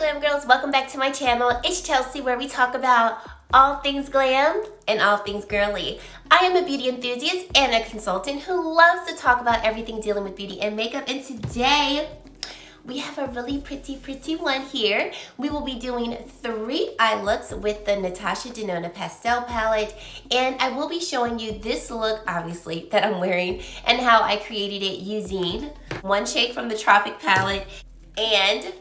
Glam Girls, welcome back to my channel. It's Chelsea, where we talk about all things glam and all things girly. I am a beauty enthusiast and a consultant who loves to talk about everything dealing with beauty and makeup, and today we have a really pretty one here. We will be doing 3 eye looks with the Natasha Denona Pastel Palette, and I will be showing you this look, obviously, that I'm wearing and how I created it using one shade from the Tropic palette and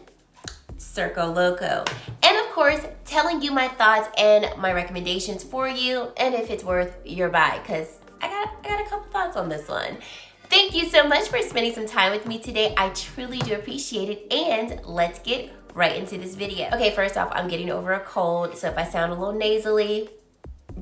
Circo Loco. And of course, telling you my thoughts and my recommendations for you and if it's worth your buy, because I got a couple thoughts on this one. Thank you so much for spending some time with me today. I truly do appreciate it, and let's get right into this video. Okay, first off, I'm getting over a cold, so if I sound a little nasally,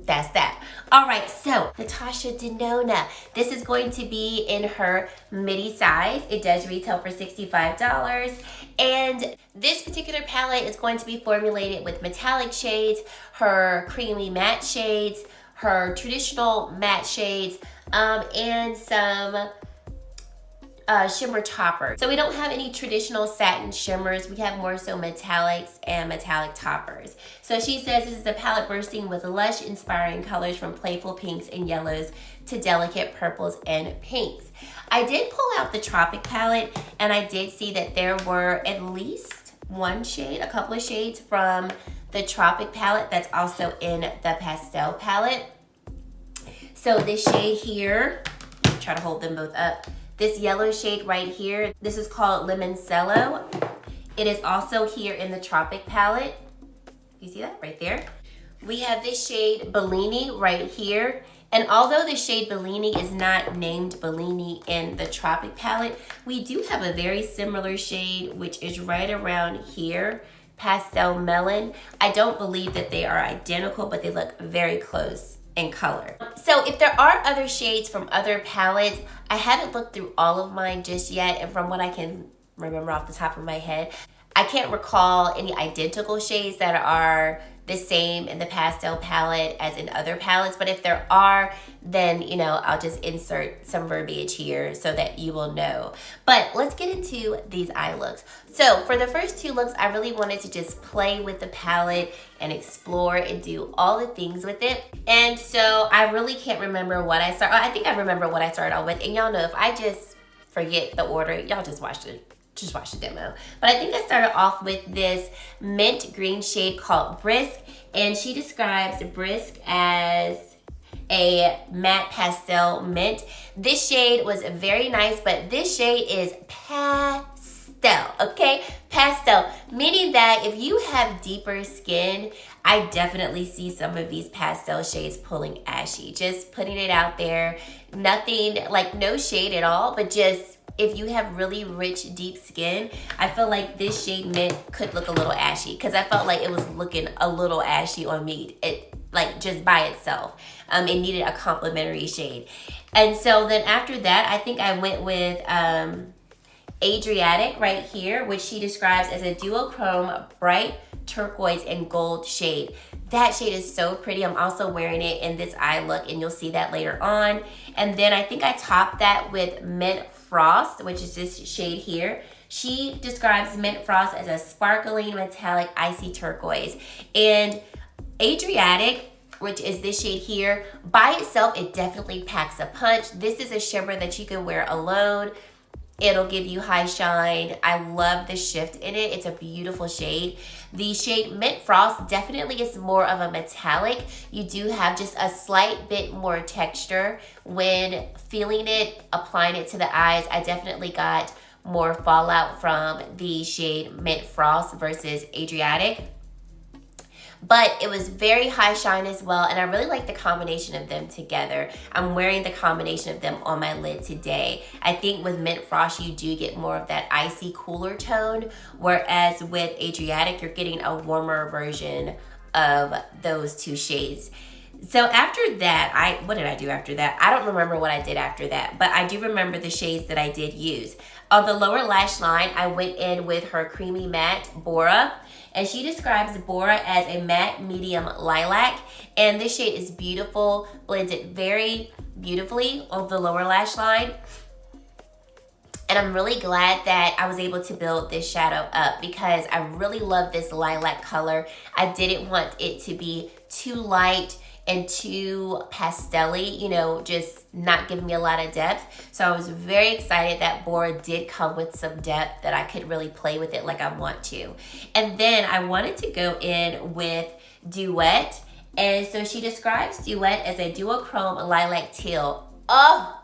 that's that. All right, so Natasha Denona. This is going to be in her midi size. It does retail for $65. And this particular palette is going to be formulated with metallic shades, her creamy matte shades, her traditional matte shades, and some shimmer toppers. So we don't have any traditional satin shimmers. We have more so metallics and metallic toppers. So she says this is a palette bursting with lush, inspiring colors from playful pinks and yellows to delicate purples and pinks. I did pull out the Tropic palette, and I did see that there were at least one shade, a couple of shades from the Tropic palette that's also in the Pastel palette. So this shade here, try to hold them both up. This yellow shade right here, this is called Limoncello. It is also here in the Tropic palette. You see that right there? We have this shade Bellini right here. And although the shade Bellini is not named Bellini in the Tropic palette, we do have a very similar shade, which is right around here, Pastel Melon. I don't believe that they are identical, but they look very close in color. So if there are other shades from other palettes, I haven't looked through all of mine just yet, and from what I can remember off the top of my head, I can't recall any identical shades that are the same in the Pastel palette as in other palettes, but if there are, then, you know, I'll just insert some verbiage here so that you will know. But let's get into these eye looks. So for the first 2 looks, I really wanted to just play with the palette and explore and do all the things with it. And so I really can't remember what I started. I think I remember what I started out with, and y'all know if I just forget the order, y'all just watch the demo. But I think I started off with this mint green shade called Brisk, and she describes Brisk as a matte pastel mint. This shade was very nice, but this shade is pastel, okay? Pastel, meaning that if you have deeper skin, I definitely see some of these pastel shades pulling ashy. Just putting it out there. Nothing, like no shade at all, but just if you have really rich, deep skin, I feel like this shade mint could look a little ashy, because I felt like it was looking a little ashy on me, like just by itself. It needed a complementary shade. And so then after that, I think I went with Adriatic right here, which she describes as a duochrome bright turquoise and gold shade. That shade is so pretty. I'm also wearing it in this eye look, and you'll see that later on. And then I think I topped that with Mint Frost, which is this shade here. She describes Mint Frost as a sparkling metallic icy turquoise. And Adriatic, which is this shade here, by itself, it definitely packs a punch. This is a shimmer that you can wear alone. It'll give you high shine. I love the shift in it. It's a beautiful shade. The shade Mint Frost definitely is more of a metallic. You do have just a slight bit more texture when feeling it, applying it to the eyes. I definitely got more fallout from the shade Mint Frost versus Adriatic. But it was very high shine as well, and I really like the combination of them together. I'm wearing the combination of them on my lid today. I think with Mint Frost, you do get more of that icy, cooler tone, whereas with Adriatic, you're getting a warmer version of those 2 shades. So after that, what did I do after that? I don't remember what I did after that, but I do remember the shades that I did use. On the lower lash line, I went in with her creamy matte Bora, and she describes Bora as a matte medium lilac, and this shade is beautiful, blends it very beautifully on the lower lash line. And I'm really glad that I was able to build this shadow up because I really love this lilac color. I didn't want it to be too light and too pastel-y, you know, just not giving me a lot of depth. So I was very excited that Bora did come with some depth that I could really play with it like I want to. And then I wanted to go in with Duet. And so she describes Duet as a duochrome lilac teal. Oh,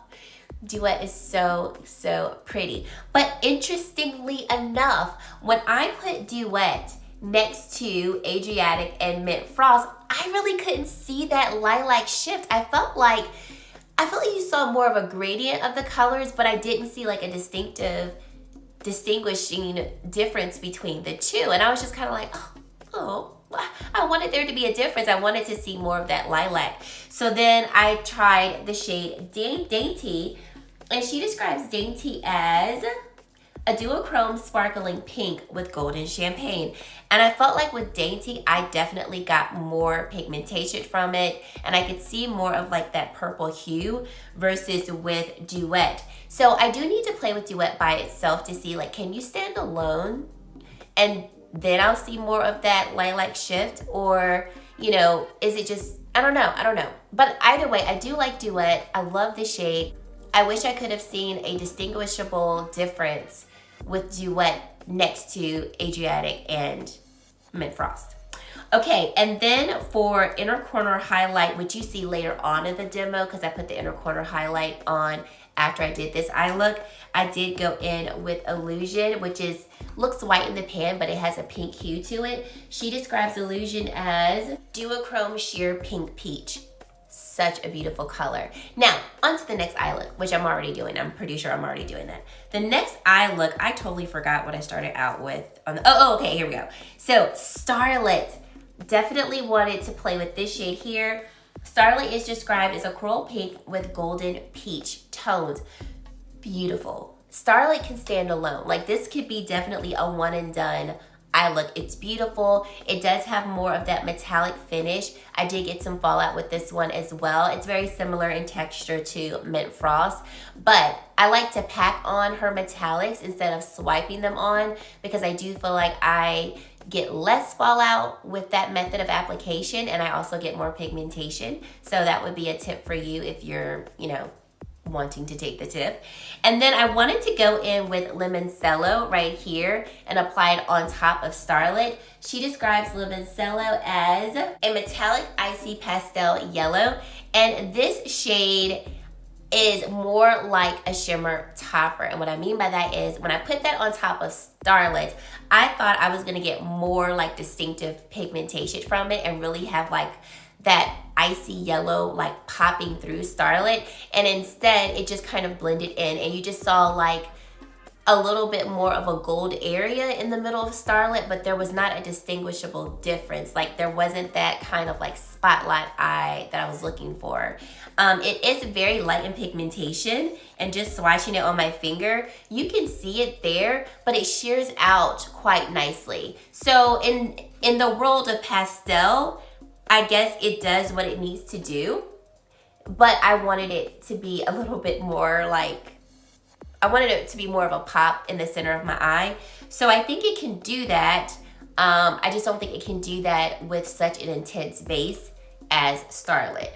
Duet is so, so pretty. But interestingly enough, when I put Duet next to Adriatic and Mint Frost, I really couldn't see that lilac shift. I felt like you saw more of a gradient of the colors, but I didn't see like a distinguishing difference between the two. And I was just kind of like, oh, I wanted there to be a difference. I wanted to see more of that lilac. So then I tried the shade Dainty, and she describes Dainty as a duochrome sparkling pink with golden champagne. And I felt like with Dainty, I definitely got more pigmentation from it, and I could see more of like that purple hue versus with Duet. So I do need to play with Duet by itself to see like, can you stand alone? And then I'll see more of that lilac shift, or, you know, is it just, I don't know. But either way, I do like Duet. I love the shade. I wish I could have seen a distinguishable difference with Duet next to Adriatic and Mint Frost. Okay, and then for inner corner highlight, which you see later on in the demo, because I put the inner corner highlight on after I did this eye look, I did go in with Illusion, which looks white in the pan, but it has a pink hue to it. She describes Illusion as duochrome sheer pink peach. Such a beautiful color. Now, on to the next eye look, which I'm already doing. I'm pretty sure I'm already doing that. The next eye look, I totally forgot what I started out with. Okay, here we go. So, Starlit. Definitely wanted to play with this shade here. Starlit is described as a coral pink with golden peach tones. Beautiful. Starlit can stand alone. Like, this could be definitely a one and done eye look. It's beautiful. It does have more of that metallic finish. I did get some fallout with this one as well. It's very similar in texture to Mint Frost, but I like to pack on her metallics instead of swiping them on, because I do feel like I get less fallout with that method of application, and I also get more pigmentation. So that would be a tip for you if you're, you know, wanting to take the tip. And then I wanted to go in with Limoncello right here and apply it on top of Starlit. She describes Limoncello as a metallic icy pastel yellow, and this shade is more like a shimmer topper. And what I mean by that is when I put that on top of Starlit, I thought I was gonna get more like distinctive pigmentation from it and really have like that icy yellow like popping through Starlit, and instead it just kind of blended in, and you just saw like a little bit more of a gold area in the middle of Starlit, but there was not a distinguishable difference. Like, there wasn't that kind of like spotlight eye that I was looking for. It is very light in pigmentation, and just swatching it on my finger, you can see it there, but it shears out quite nicely. So in the world of pastel, I guess it does what it needs to do, but I wanted it to be a little bit more like, I wanted it to be more of a pop in the center of my eye. So I think it can do that. I just don't think it can do that with such an intense base as Starlit.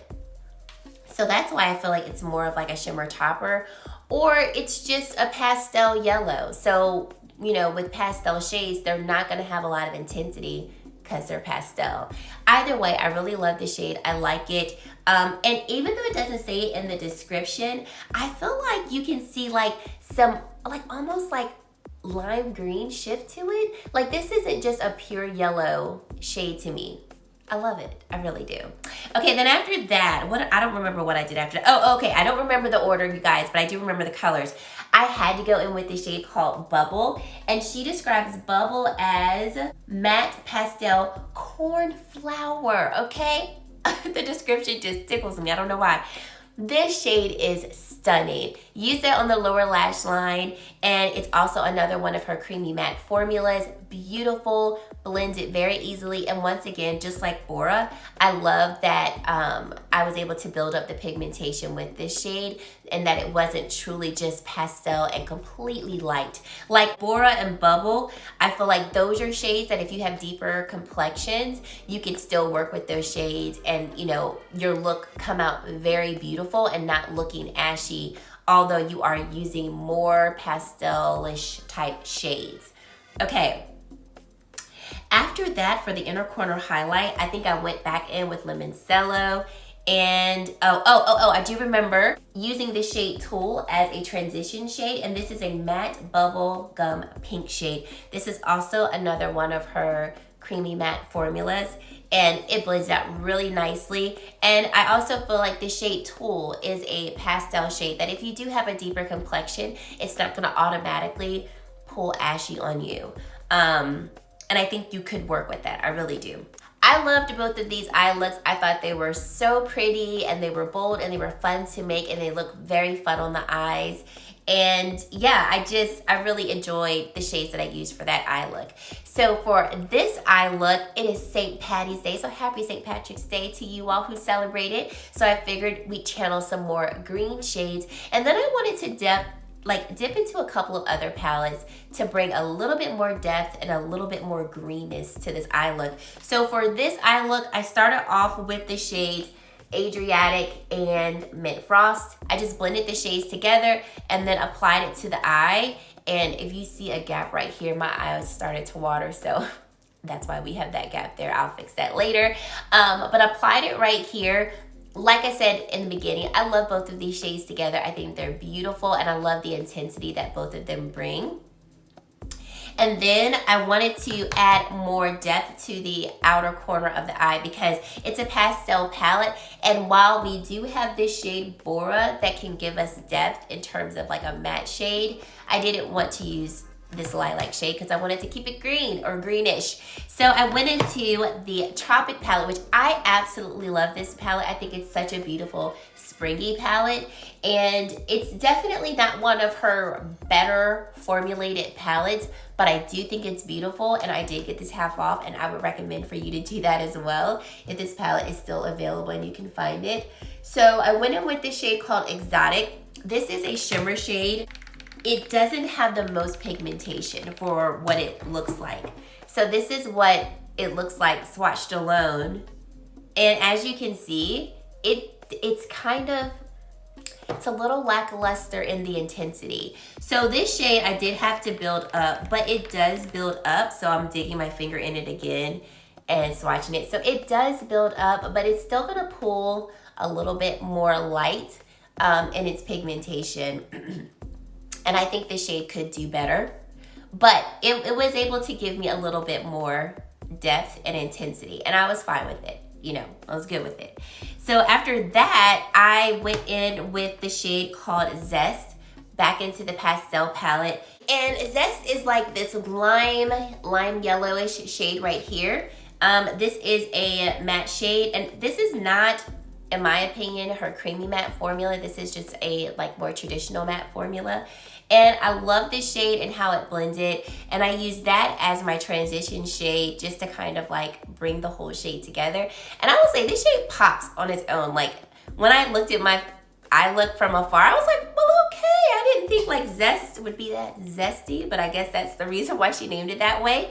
So that's why I feel like it's more of like a shimmer topper, or it's just a pastel yellow. So, you know, with pastel shades, they're not gonna have a lot of intensity because they're pastel. Either way, I really love the shade. I like it. And even though it doesn't say it in the description, I feel like you can see like some, like almost like lime green shift to it. Like, this isn't just a pure yellow shade to me. I love it. I really do. Okay, then after that, I don't remember what I did after that. Oh, okay. I don't remember the order, you guys, but I do remember the colors. I had to go in with the shade called Bubble, and she describes Bubble as matte pastel cornflower, okay? The description just tickles me. I don't know why. This shade is stunning. Use that on the lower lash line, and it's also another one of her creamy matte formulas. Beautiful, blends it very easily, and once again, just like Bora, I love that I was able to build up the pigmentation with this shade, and that it wasn't truly just pastel and completely light. Like Bora and Bubble, I feel like those are shades that if you have deeper complexions, you can still work with those shades and, you know, your look come out very beautiful and not looking ashy, although you are using more pastel-ish type shades. Okay. After that, for the inner corner highlight, I think I went back in with Limoncello, and I do remember using this shade Tool as a transition shade, and this is a matte bubble gum pink shade. This is also another one of her creamy matte formulas, and it blends out really nicely. And I also feel like the shade Tool is a pastel shade that if you do have a deeper complexion, it's not gonna automatically pull ashy on you. And I think you could work with that, I really do. I loved both of these eye looks. I thought they were so pretty, and they were bold, and they were fun to make, and they look very fun on the eyes. And yeah, I really enjoyed the shades that I used for that eye look. So for this eye look, it is St. Patty's Day. So happy St. Patrick's Day to you all who celebrate it. So I figured we'd channel some more green shades. And then I wanted to dip into a couple of other palettes to bring a little bit more depth and a little bit more greenness to this eye look. So for this eye look, I started off with the shades Adriatic and Mint Frost. I just blended the shades together and then applied it to the eye. And if you see a gap right here, my eyes started to water, so that's why we have that gap there. I'll fix that later. But applied it right here. Like I said in the beginning, I love both of these shades together. I think they're beautiful, and I love the intensity that both of them bring. And then I wanted to add more depth to the outer corner of the eye because it's a pastel palette. And while we do have this shade Bora that can give us depth in terms of like a matte shade, I didn't want to use this lilac shade because I wanted to keep it green or greenish. So I went into the Tropic palette, which I absolutely love this palette. I think it's such a beautiful springy palette, and it's definitely not one of her better formulated palettes, but I do think it's beautiful, and I did get this half off, and I would recommend for you to do that as well if this palette is still available and you can find it. So I went in with this shade called Exotic. This is a shimmer shade. It doesn't have the most pigmentation for what it looks like. So this is what it looks like swatched alone. And as you can see, it's a little lackluster in the intensity. So this shade I did have to build up, but it does build up. So I'm digging my finger in it again and swatching it. So it does build up, but it's still gonna pull a little bit more light in its pigmentation. And I think the shade could do better, but it was able to give me a little bit more depth and intensity, and I was fine with it. You know, I was good with it. So after that, I went in with the shade called Zest back into the pastel palette. And Zest is like this lime yellowish shade right here. This is a matte shade, and this is not, in my opinion, her creamy matte formula. This is just a like more traditional matte formula. And I love this shade and how it blended. And I used that as my transition shade just to kind of like bring the whole shade together. And I will say this shade pops on its own. Like when I looked at my eye look from afar, I was like, well, okay. I didn't think like Zest would be that zesty, but I guess that's the reason why she named it that way.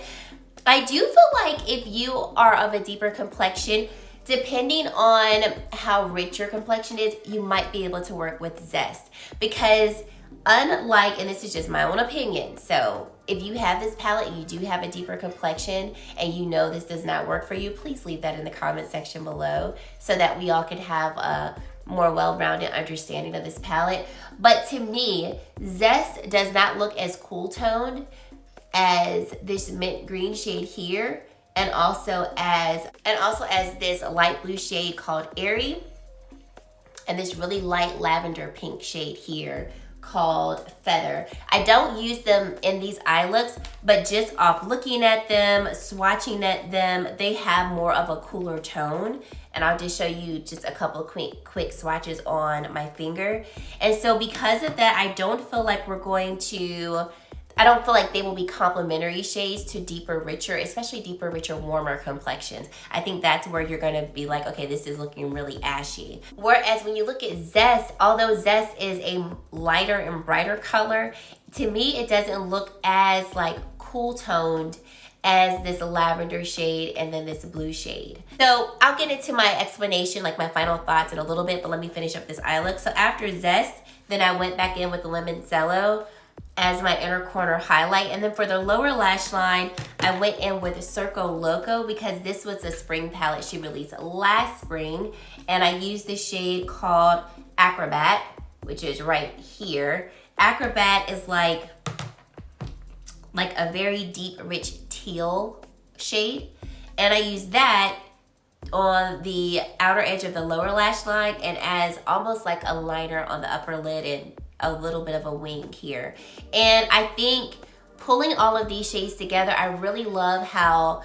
I do feel like if you are of a deeper complexion, depending on how rich your complexion is, you might be able to work with Zest. Because unlike, and this is just my own opinion, so if you have this palette and you do have a deeper complexion and you know this does not work for you, please leave that in the comment section below so that we all can have a more well-rounded understanding of this palette. But to me, Zest does not look as cool toned as this mint green shade here, and also as this light blue shade called Airy, and this really light lavender pink shade here called Feather. I don't use them in these eye looks, but just off looking at them, swatching at them, they have more of a cooler tone. and I'll just show you just a couple of quick swatches on my finger. And so because of that, I don't feel like they will be complementary shades to deeper, richer, especially deeper, richer, warmer complexions. I think that's where you're gonna be like, okay, this is looking really ashy. Whereas when you look at Zest, although Zest is a lighter and brighter color, to me, it doesn't look as like cool toned as this lavender shade and then this blue shade. So I'll get into my explanation, like my final thoughts in a little bit, but let me finish up this eye look. So after Zest, then I went back in with the Limoncello as my inner corner highlight. And then for the lower lash line, I went in with Circo Loco because this was a spring palette she released last spring. And I used the shade called Acrobat, which is right here. Acrobat is like a very deep, rich teal shade. And I used that on the outer edge of the lower lash line and as almost like a liner on the upper lid and a little bit of a wing here. And I think pulling all of these shades together, I really love how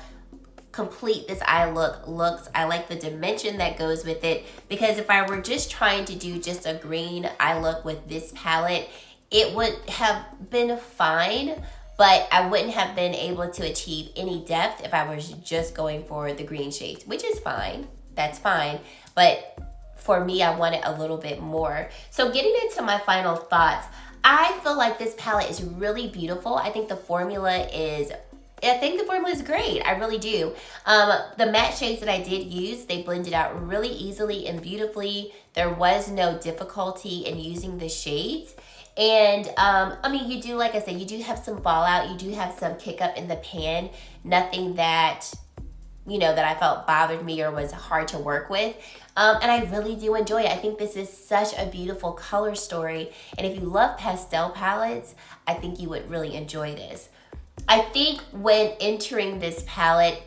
complete this eye look looks. I like the dimension that goes with it, because if I were just trying to do just a green eye look with this palette, it would have been fine, but I wouldn't have been able to achieve any depth if I was just going for the green shades, which is fine. That's fine. But for me, I wanted a little bit more. So getting into my final thoughts, I feel like this palette is really beautiful. I think the formula is great. I really do. The matte shades that I did use, they blended out really easily and beautifully. There was no difficulty in using the shades. And I mean, you do, like I said, you do have some fallout. You do have some kick up in the pan. Nothing that, you know, that I felt bothered me or was hard to work with. And I really do enjoy it. I think this is such a beautiful color story. And if you love pastel palettes, I think you would really enjoy this. I think when entering this palette,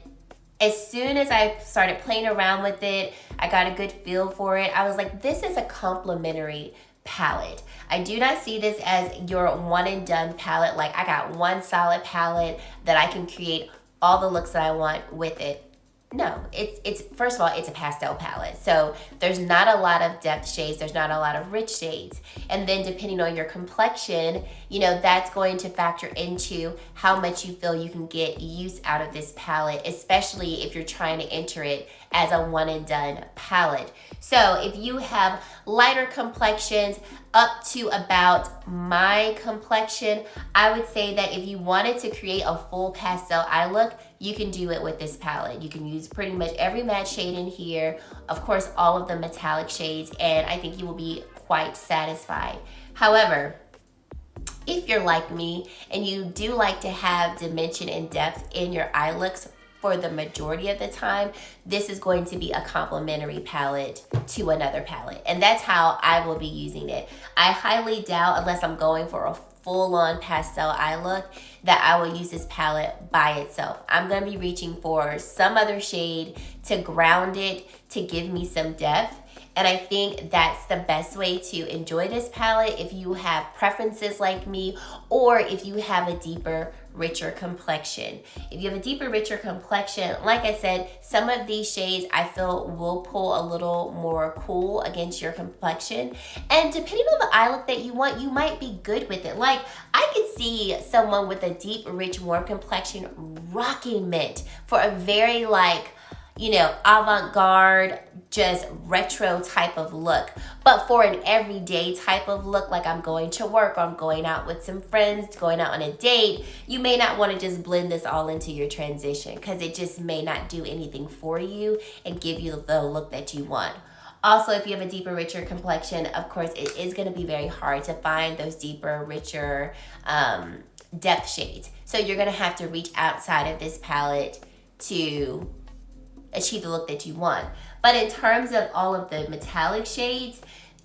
as soon as I started playing around with it, I got a good feel for it. I was like, this is a complementary palette. I do not see this as your one and done palette. Like, I got one solid palette that I can create all the looks that I want with it. No, it's first of all, it's a pastel palette. So there's not a lot of depth shades. There's not a lot of rich shades. And then depending on your complexion, you know, that's going to factor into how much you feel you can get use out of this palette, especially if you're trying to enter it as a one and done palette. So if you have lighter complexions up to about my complexion, I would say that if you wanted to create a full pastel eye look, you can do it with this palette. You can use pretty much every matte shade in here, of course, all of the metallic shades, and I think you will be quite satisfied. However, if you're like me and you do like to have dimension and depth in your eye looks for the majority of the time, this is going to be a complementary palette to another palette. And that's how I will be using it. I highly doubt, unless I'm going for a full-on pastel eye look, that I will use this palette by itself. I'm gonna be reaching for some other shade to ground it, to give me some depth. And I think that's the best way to enjoy this palette if you have preferences like me, or if you have a deeper, richer complexion. If you have a deeper, richer complexion, like I said, some of these shades I feel will pull a little more cool against your complexion. And depending on the eye look that you want, you might be good with it. Like, I could see someone with a deep, rich, warm complexion rocking mint for a very, like, you know, avant-garde, just retro type of look. But for an everyday type of look, like I'm going to work or I'm going out with some friends, going out on a date, you may not want to just blend this all into your transition, because it just may not do anything for you and give you the look that you want. Also, if you have a deeper, richer complexion, of course, it is going to be very hard to find those deeper, richer depth shades. So you're going to have to reach outside of this palette to achieve the look that you want. But in terms of all of the metallic shades,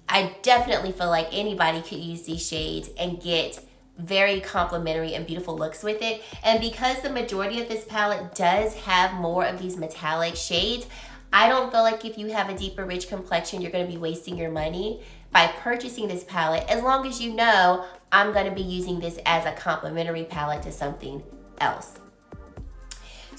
I definitely feel like anybody could use these shades and get very complimentary and beautiful looks with it. And because the majority of this palette does have more of these metallic shades, I don't feel like if you have a deeper, rich complexion, you're going to be wasting your money by purchasing this palette, as long as you know I'm going to be using this as a complimentary palette to something else.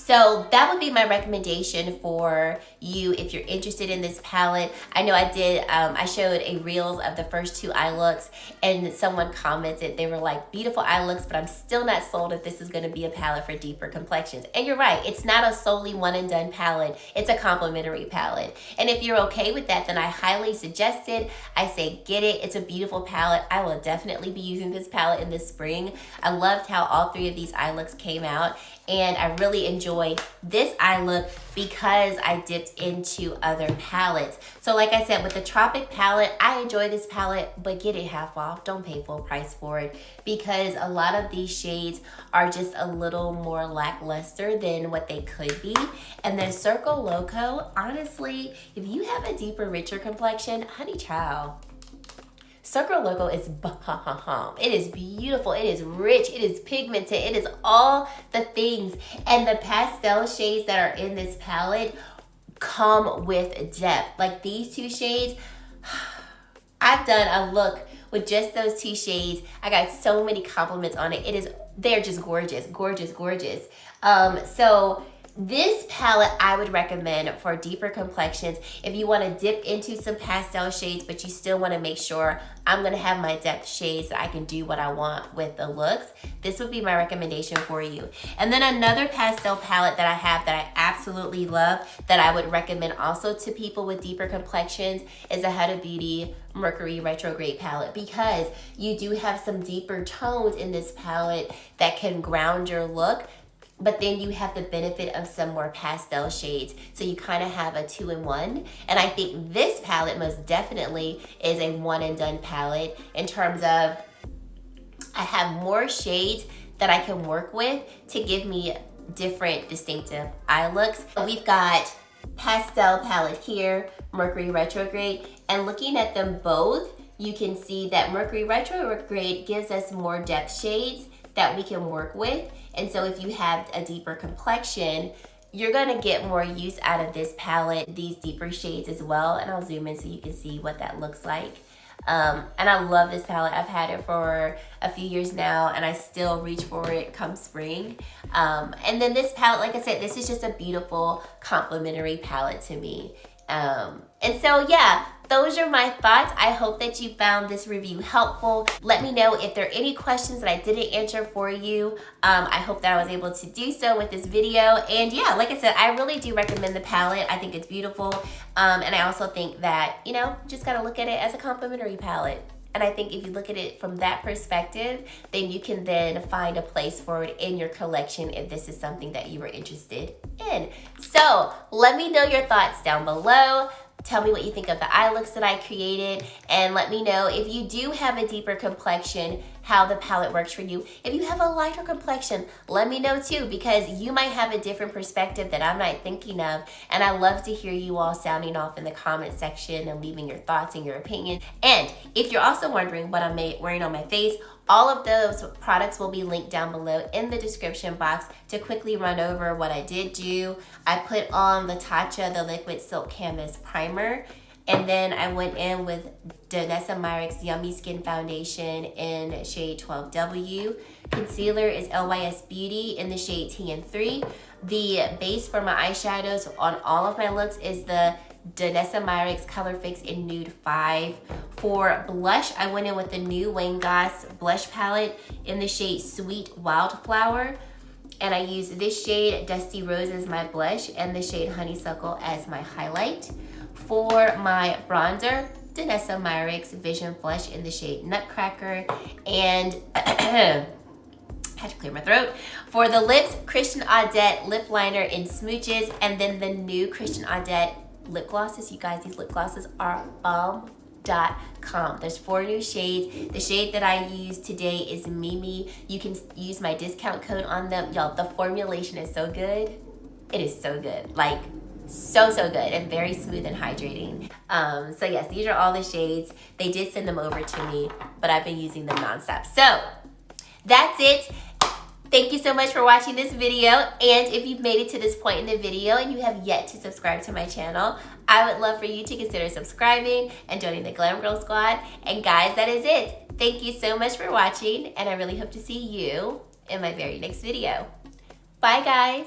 So that would be my recommendation for you if you're interested in this palette. I know I showed a reels of the first 2 eye looks, and someone commented, they were like, beautiful eye looks, but I'm still not sold if this is gonna be a palette for deeper complexions. And you're right, it's not a solely one and done palette, it's a complementary palette. And if you're okay with that, then I highly suggest it. I say get it, it's a beautiful palette. I will definitely be using this palette in the spring. I loved how all 3 of these eye looks came out, and I really enjoy this eye look because I dipped into other palettes. So like I said, with the Tropic palette, I enjoy this palette, but get it half off. Don't pay full price for it, because a lot of these shades are just a little more lackluster than what they could be. And then Circo Loco, honestly, if you have a deeper, richer complexion, honey child, Circo Loco is bomb. It is beautiful, it is rich, it is pigmented, it is all the things. And the pastel shades that are in this palette come with depth. Like these 2 shades, I've done a look with just those 2 shades. I got so many compliments on it. They're just gorgeous, gorgeous, gorgeous. So this palette I would recommend for deeper complexions. If you want to dip into some pastel shades, but you still want to make sure I'm going to have my depth shades so I can do what I want with the looks, this would be my recommendation for you. And then another pastel palette that I have that I absolutely love that I would recommend also to people with deeper complexions is the Huda Beauty Mercury Retrograde palette, because you do have some deeper tones in this palette that can ground your look, but then you have the benefit of some more pastel shades. So you kind of have a 2-in-1. And I think this palette most definitely is a one and done palette in terms of I have more shades that I can work with to give me different distinctive eye looks. We've got pastel palette here, Mercury Retrograde, and looking at them both, you can see that Mercury Retrograde gives us more depth shades that we can work with. And so if you have a deeper complexion, you're gonna get more use out of this palette, these deeper shades as well. And I'll zoom in so you can see what that looks like. And I love this palette. I've had it for a few years now, and I still reach for it come spring. And then this palette, like I said, this is just a beautiful complementary palette to me. And so yeah, those are my thoughts. I hope that you found this review helpful. Let me know if there are any questions that I didn't answer for you. I hope that I was able to do so with this video. And yeah, like I said, I really do recommend the palette. I think it's beautiful. And I also think that, you know, just gotta look at it as a complimentary palette. And I think if you look at it from that perspective, then you can then find a place for it in your collection if this is something that you were interested in. So let me know your thoughts down below. Tell me what you think of the eye looks that I created, and let me know if you do have a deeper complexion, how the palette works for you. If you have a lighter complexion, let me know too, because you might have a different perspective that I'm not thinking of, and I love to hear you all sounding off in the comment section and leaving your thoughts and your opinions. And if you're also wondering what I'm wearing on my face, all of those products will be linked down below in the description box. To quickly run over what I did do, I put on Natasha the Liquid Silk Canvas Primer, and then I went in with Danessa Myricks Yummy Skin Foundation in shade 12W. Concealer is LYS Beauty in the shade TN3. The base for my eyeshadows on all of my looks is the Danessa Myricks Color Fix in Nude 5. For blush, I went in with the new Wayne Goss blush palette in the shade Sweet Wildflower. And I used this shade, Dusty Rose, as my blush, and the shade Honeysuckle as my highlight. For my bronzer, Danessa Myricks Vision Flush in the shade Nutcracker. And had to clear my throat. For the lips, Christian Audette Lip Liner in Smooches, and then the new Christian Audette lip glosses. You guys, these lip glosses are bomb.com. There's 4 new shades. The shade that I use today is Mimi. You can use my discount code on them. Y'all, the formulation is so good. It is so good. Like, so good, and very smooth and hydrating. So yes, these are all the shades. They did send them over to me, but I've been using them nonstop. So that's it. Thank you so much for watching this video. And if you've made it to this point in the video and you have yet to subscribe to my channel, I would love for you to consider subscribing and joining the Glam Girl Squad. And guys, that is it. Thank you so much for watching, and I really hope to see you in my very next video. Bye guys.